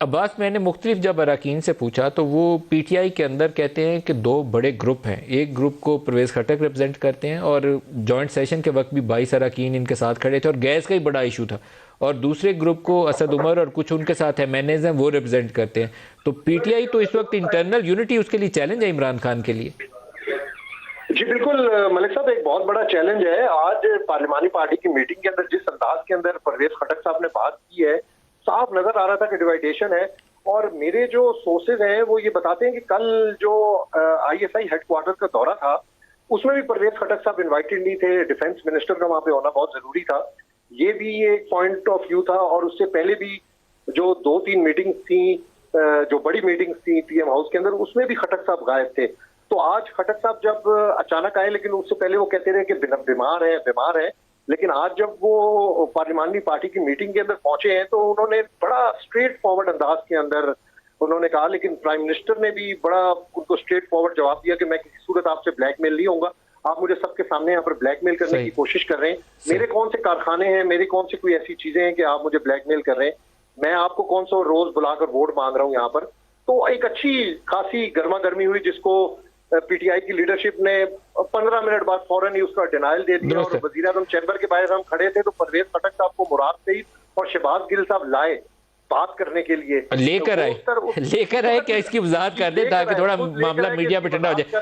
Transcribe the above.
अब्बास, मैंने मुख्तलिफ जब अरकान से पूछा तो वो पीटीआई के अंदर कहते हैं कि दो बड़े ग्रुप हैं। एक ग्रुप को परवेज़ खटक रिप्रेजेंट करते हैं और जॉइंट सेशन के वक्त भी 22 अरकान इनके साथ खड़े थे और गैस का ही बड़ा इशू था। और दूसरे ग्रुप को असद उमर और कुछ उनके साथ एमएनएज हैं, वो रिप्रेजेंट करते हैं। तो पीटीआई तो इस वक्त इंटरनल यूनिटी उसके लिए चैलेंज है इमरान खान के लिए। जी बिल्कुल मलिक साहब, एक बहुत बड़ा चैलेंज है। आज पार्लिमानी पार्टी की मीटिंग के अंदर जिस अंदाज के अंदर परवेज खटक साहब ने बात की है, साफ नजर आ रहा था कि डिवाइडेशन है। और मेरे जो सोर्सेज हैं वो ये बताते हैं कि कल जो आईएसआई हेडक्वार्टर का दौरा था उसमें भी परवेज खटक साहब इनवाइटेड नहीं थे। डिफेंस मिनिस्टर का वहां पे होना बहुत जरूरी था, ये भी एक पॉइंट ऑफ व्यू था। और उससे पहले भी जो 2-3 मीटिंग्स थी, जो बड़ी मीटिंग्स थी पीएम हाउस के अंदर, उसमें भी खटक साहब गायब थे। तो आज खटक साहब जब अचानक आए, लेकिन उससे पहले वो कहते रहे कि बीमार है। लेकिन आज जब वो पार्लिमानी पार्टी की मीटिंग के अंदर पहुंचे हैं तो उन्होंने बड़ा स्ट्रेट फॉरवर्ड अंदाज के अंदर उन्होंने कहा। लेकिन प्राइम मिनिस्टर ने भी बड़ा उनको स्ट्रेट फॉरवर्ड जवाब दिया कि मैं किसी सूरत आपसे ब्लैकमेल नहीं होऊंगा, आप मुझे सबके सामने यहाँ पर ब्लैकमेल करने की कोशिश कर रहे हैं। मेरे कौन से कारखाने हैं, मेरी कौन सी कोई ऐसी चीजें हैं कि आप मुझे ब्लैकमेल कर रहे हैं? मैं आपको कौन सा रोज बुलाकर वोट मांग रहा हूँ यहाँ पर? तो एक अच्छी खासी गर्मा गर्मी हुई, जिसको पीटीआई की लीडरशिप ने 15 मिनट बाद फौरन ही उसका डिनायल दे दिया। और वजीर आजम चैम्बर के बाहर हम खड़े थे तो परवेज खटक साहब को मुराद सईद और शहबाज गिल साहब लाए बात करने के लिए, लेकर आए क्या इसकी वजाहत कर दे ताकि थोड़ा मामला मीडिया पे ठंडा हो जाए।